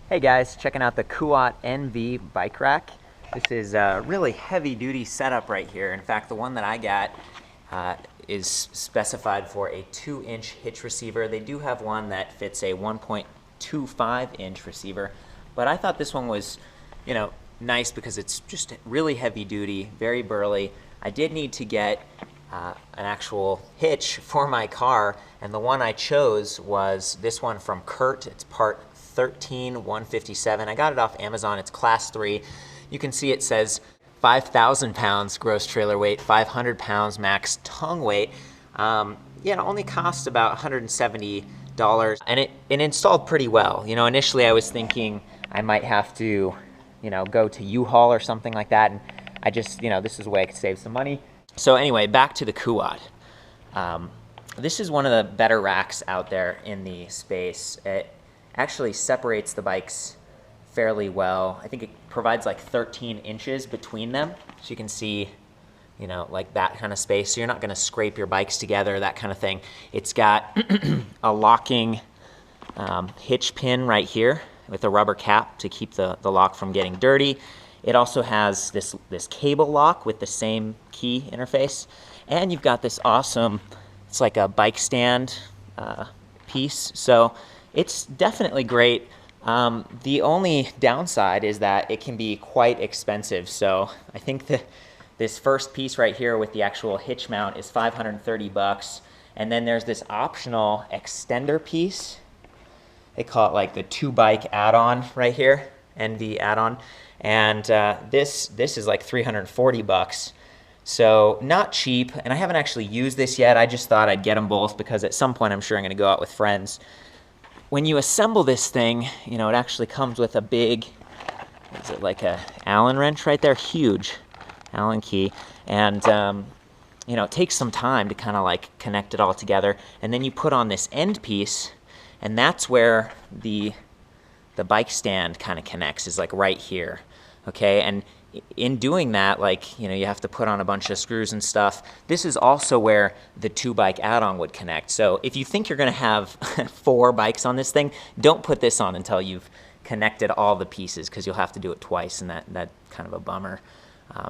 Hey guys, checking out the Kuat NV Bike Rack. This is a really heavy duty setup right here. In fact, the one that I got is specified for a 2-inch hitch receiver. They do have one that fits a 1.25-inch receiver, but I thought this one was, nice because it's just really heavy duty, very burly. I did need to get an actual hitch for my car, and the one I chose was this one from Kurt. It's part 13157. I got it off Amazon. It's class 3. You can see it says 5,000 pounds gross trailer weight, 500 pounds max tongue weight. It only cost about $170, and it installed pretty well. Initially I was thinking I might have to, go to U-Haul or something like that, and I just, this is a way I could save some money. So anyway, back to the Kuat. This is one of the better racks out there in the space. It actually separates the bikes fairly well. I think it provides like 13 inches between them. So you can see, like that kind of space. So you're not gonna scrape your bikes together, that kind of thing. It's got a locking hitch pin right here with a rubber cap to keep the lock from getting dirty. It also has this cable lock with the same key interface. And you've got this awesome, it's like a bike stand piece. So it's definitely great. The only downside is that it can be quite expensive. So I think this first piece right here with the actual hitch mount is $530. And then there's this optional extender piece. They call it like the 2-bike add-on right here, NV add-on. And this is like $340. So not cheap, and I haven't actually used this yet. I just thought I'd get them both because at some point I'm sure I'm gonna go out with friends. When you assemble this thing, it actually comes with a big, is it like a Allen wrench right there? Huge Allen key. And, it takes some time to kind of like connect it all together. And then you put on this end piece, and that's where the bike stand kind of connects, is like right here, okay? And in doing that, you have to put on a bunch of screws and stuff. This is also where the 2-bike add-on would connect. So if you think you're gonna have 4 bikes on this thing, don't put this on until you've connected all the pieces, because you'll have to do it twice, and that kind of a bummer.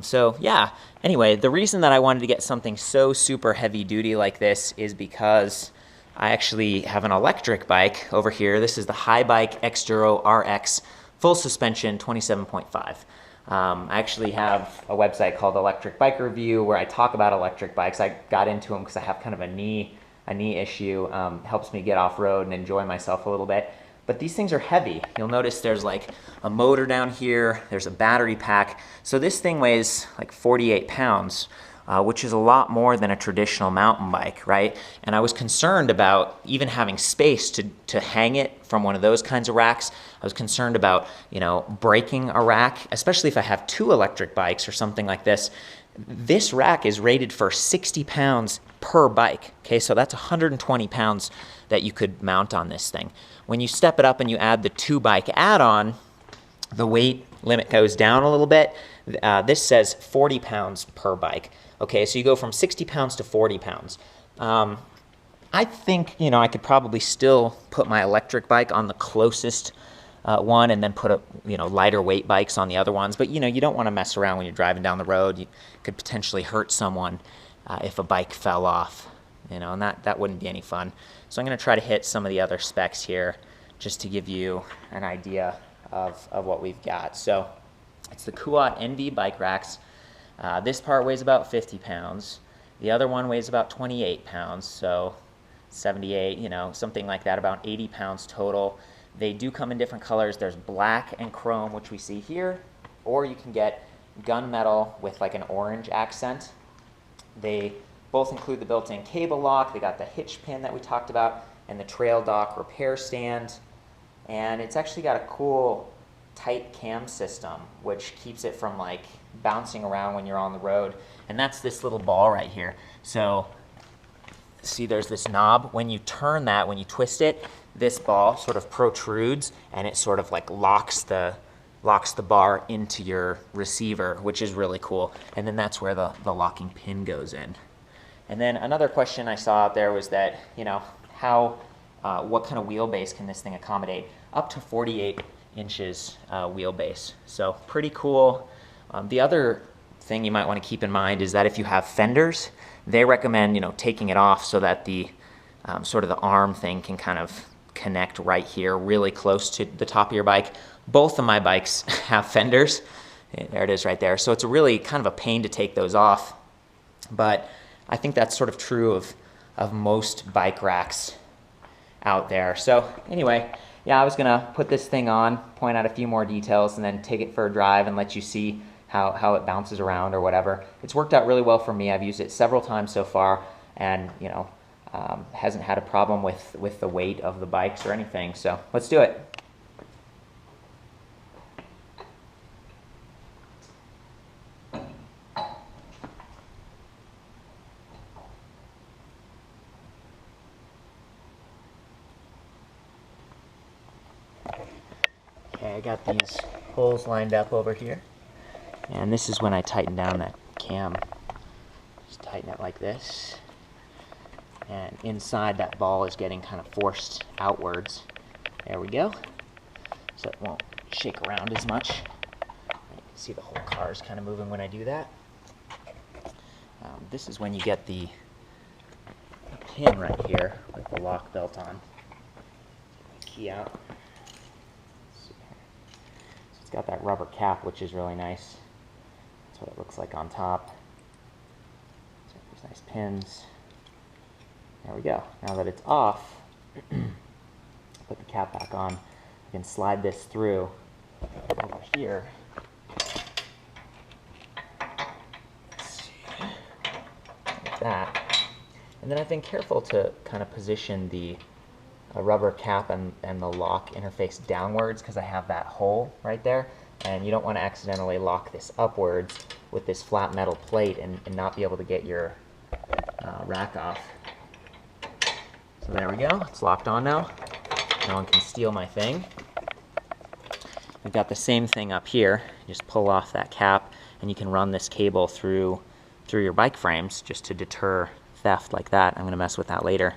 So yeah, anyway, the reason that I wanted to get something so super heavy duty like this is because I actually have an electric bike over here. This is the High Bike X-Duro RX full suspension 27.5. I actually have a website called Electric Bike Review where I talk about electric bikes. I got into them because I have kind of a knee issue. Helps me get off-road and enjoy myself a little bit. But these things are heavy. You'll notice there's like a motor down here. There's a battery pack. So this thing weighs like 48 pounds. Which is a lot more than a traditional mountain bike, right? And I was concerned about even having space to hang it from one of those kinds of racks. I was concerned about, breaking a rack, especially if I have 2 electric bikes or something like this. This rack is rated for 60 pounds per bike, okay? So that's 120 pounds that you could mount on this thing. When you step it up and you add the 2-bike add-on, the weight limit goes down a little bit. This says 40 pounds per bike. Okay, so you go from 60 pounds to 40 pounds. I think, I could probably still put my electric bike on the closest one and then put lighter weight bikes on the other ones. But, you don't want to mess around when you're driving down the road. You could potentially hurt someone if a bike fell off, and that wouldn't be any fun. So I'm going to try to hit some of the other specs here just to give you an idea of what we've got. So it's the Kuat NV Bike Racks. This part weighs about 50 pounds. The other one weighs about 28 pounds, so 78, something like that, about 80 pounds total. They do come in different colors. There's black and chrome, which we see here, or you can get gunmetal with like an orange accent. They both include the built-in cable lock. They got the hitch pin that we talked about and the trail dock repair stand. And it's actually got a cool tight cam system, which keeps it from like bouncing around when you're on the road. And that's this little ball right here. So see, there's this knob. When you turn that, when you twist it, this ball sort of protrudes and it sort of like locks the bar into your receiver, which is really cool. And then that's where the locking pin goes in. And then another question I saw out there was that, what kind of wheelbase can this thing accommodate? Up to 48 inches wheelbase. So pretty cool. The other thing you might want to keep in mind is that if you have fenders, they recommend, taking it off so that the sort of the arm thing can kind of connect right here, really close to the top of your bike. Both of my bikes have fenders. There it is right there. So it's really kind of a pain to take those off. But I think that's sort of true of most bike racks out there. So anyway, yeah, I was gonna put this thing on, point out a few more details, and then take it for a drive and let you see how it bounces around or whatever. It's worked out really well for me. I've used it several times so far, and hasn't had a problem with the weight of the bikes or anything. So let's do it. Okay, I got these holes lined up over here, and this is when I tighten down that cam. Just tighten it like this, and inside that ball is getting kind of forced outwards. There we go. So it won't shake around as much. You can see the whole car is kind of moving when I do that. This is when you get the pin right here with the lock belt on. Key out. Got that rubber cap, which is really nice. That's what it looks like on top. So these nice pins. There we go. Now that it's off, put the cap back on. I can slide this through over here. Let's see. Like that. And then I've been careful to kind of position the rubber cap and the lock interface downwards because I have that hole right there, and you don't want to accidentally lock this upwards with this flat metal plate and not be able to get your rack off. So there we go, it's locked on now. No one can steal my thing. We've got the same thing up here. You just pull off that cap and you can run this cable through your bike frames just to deter theft like that. I'm going to mess with that later.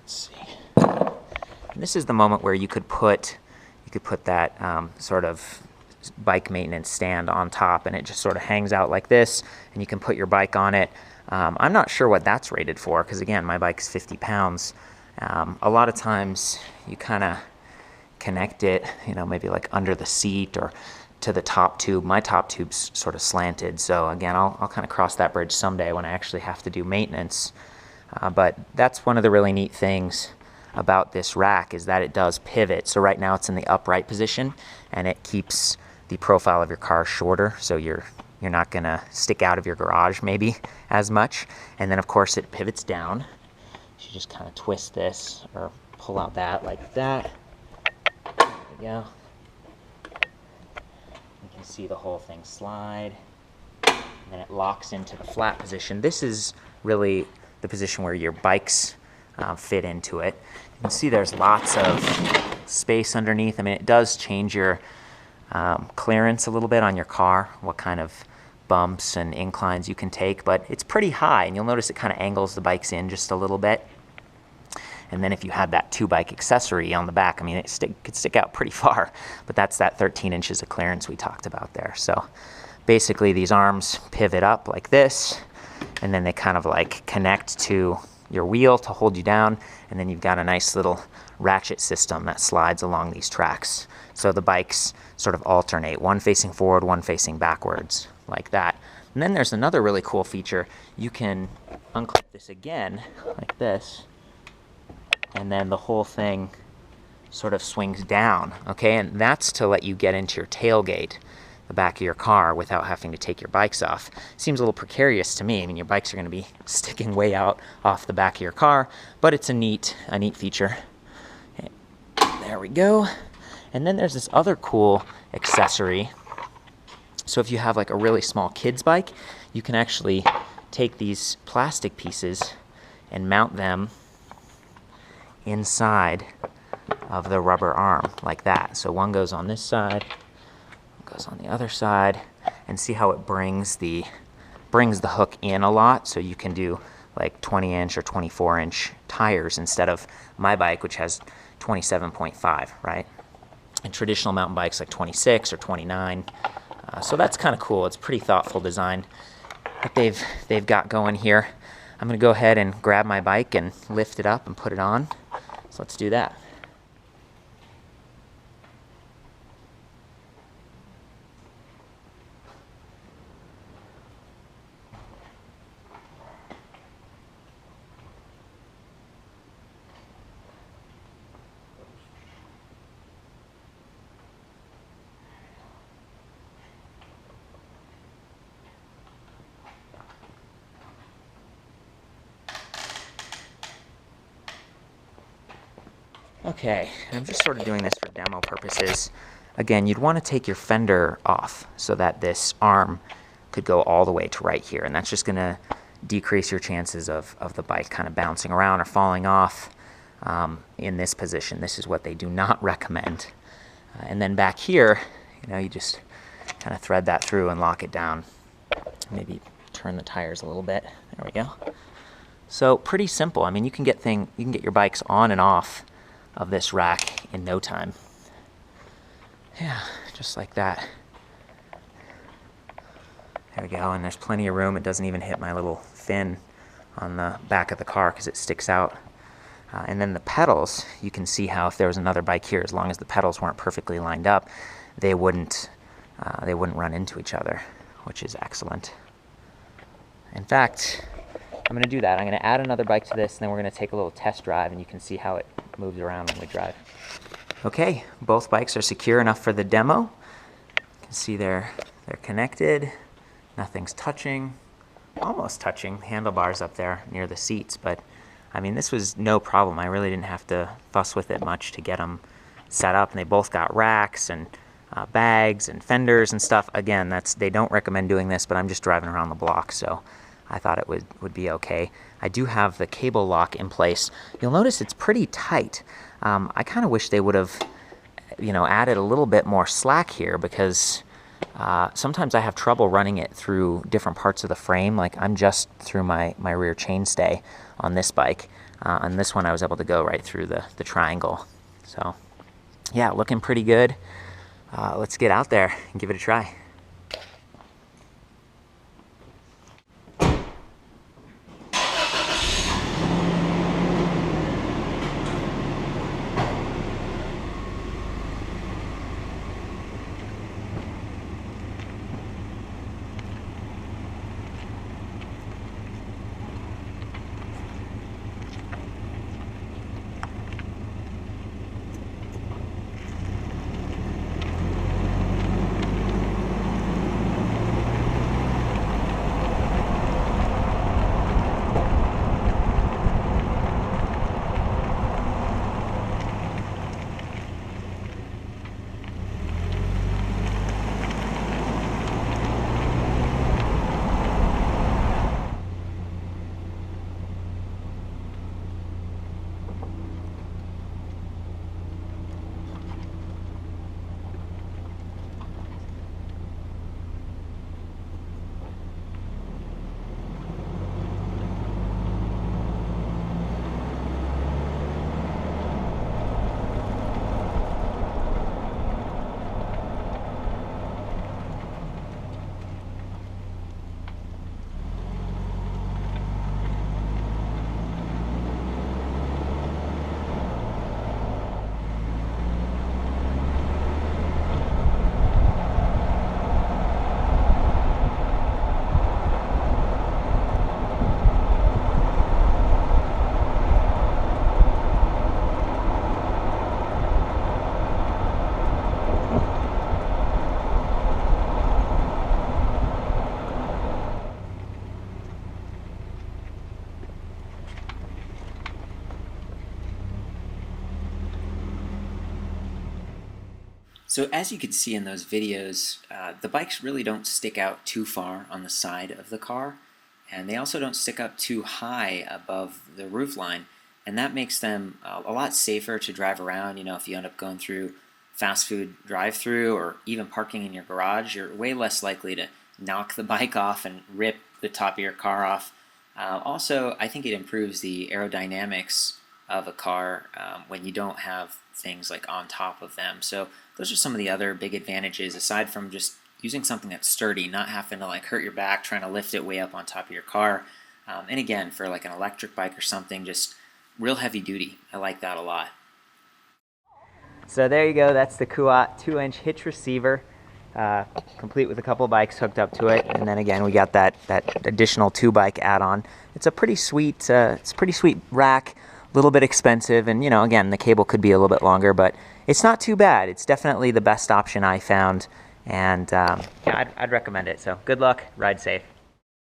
Let's see. And this is the moment where you could put that sort of bike maintenance stand on top, and it just sort of hangs out like this, and you can put your bike on it. I'm not sure what that's rated for because, again, my bike's 50 pounds. A lot of times you kind of connect it, maybe like under the seat or to the top tube. My top tube's sort of slanted, so again, I'll kind of cross that bridge someday when I actually have to do maintenance. But that's one of the really neat things about this rack is that it does pivot. So right now it's in the upright position, and it keeps the profile of your car shorter, so you're not gonna stick out of your garage maybe as much. And then of course it pivots down. You just kind of twist this or pull out that like that. There we go. You can see the whole thing slide, and then it locks into the flat position. This is really the position where your bikes fit into it. You can see there's lots of space underneath. I mean, it does change your clearance a little bit on your car, what kind of bumps and inclines you can take, but it's pretty high, and you'll notice it kind of angles the bikes in just a little bit. And then if you had that 2-bike accessory on the back, I mean, it could stick out pretty far, but that's that 13 inches of clearance we talked about there. So basically these arms pivot up like this, and then they kind of like connect to your wheel to hold you down, and then you've got a nice little ratchet system that slides along these tracks. So the bikes sort of alternate, one facing forward, one facing backwards, like that. And then there's another really cool feature. You can unclip this again, like this, and then the whole thing sort of swings down, okay? And that's to let you get into your tailgate, the back of your car, without having to take your bikes off. Seems a little precarious to me. I mean, your bikes are going to be sticking way out off the back of your car, but it's a neat feature. Okay. There we go. And then there's this other cool accessory. So if you have like a really small kid's bike, you can actually take these plastic pieces and mount them inside of the rubber arm like that. So one goes on this side, goes on the other side, and see how it brings the hook in a lot, so you can do like 20-inch or 24-inch tires instead of my bike, which has 27.5, right? and traditional mountain bikes like 26 or 29. So that's kind of cool. It's pretty thoughtful design that they've got going here. I'm going to go ahead and grab my bike and lift it up and put it on. So let's do that. Okay, I'm just sort of doing this for demo purposes. Again, you'd want to take your fender off so that this arm could go all the way to right here, and that's just going to decrease your chances of the bike kind of bouncing around or falling off in this position. This is what they do not recommend. And then back here, you just kind of thread that through and lock it down. Maybe turn the tires a little bit. There we go. So pretty simple. I mean, you can get your bikes on and off of this rack in no time. Yeah, just like that. There we go, and there's plenty of room. It doesn't even hit my little fin on the back of the car because it sticks out. And then the pedals, you can see how if there was another bike here, as long as the pedals weren't perfectly lined up, they wouldn't run into each other, which is excellent. In fact, I'm going to do that. I'm going to add another bike to this, and then we're going to take a little test drive, and you can see how it moves around when we drive. Okay, both bikes are secure enough for the demo. You can see they're connected. Nothing's touching. Almost touching. Handlebars up there near the seats, but I mean, this was no problem. I really didn't have to fuss with it much to get them set up, and they both got racks and bags and fenders and stuff. Again, they don't recommend doing this, but I'm just driving around the block, so I thought it would be okay. I do have the cable lock in place. You'll notice it's pretty tight. I kind of wish they would have, added a little bit more slack here, because sometimes I have trouble running it through different parts of the frame. Like I'm just through my rear chainstay on this bike. On this one I was able to go right through the triangle. So yeah, looking pretty good. Let's get out there and give it a try. So as you can see in those videos, the bikes really don't stick out too far on the side of the car, and they also don't stick up too high above the roof line, and that makes them a lot safer to drive around. If you end up going through fast food drive-through or even parking in your garage, you're way less likely to knock the bike off and rip the top of your car off. Also, I think it improves the aerodynamics of a car when you don't have things like on top of them. So those are some of the other big advantages, aside from just using something that's sturdy, not having to like hurt your back trying to lift it way up on top of your car. And again, for like an electric bike or something, just real heavy duty. I like that a lot. So there you go, that's the Kuat 2-inch hitch receiver, complete with a couple bikes hooked up to it. And then again, we got that additional 2-bike add-on. It's a pretty sweet rack, a little bit expensive, and again, the cable could be a little bit longer, but it's not too bad. It's definitely the best option I found, and yeah, I'd recommend it. So good luck, ride safe.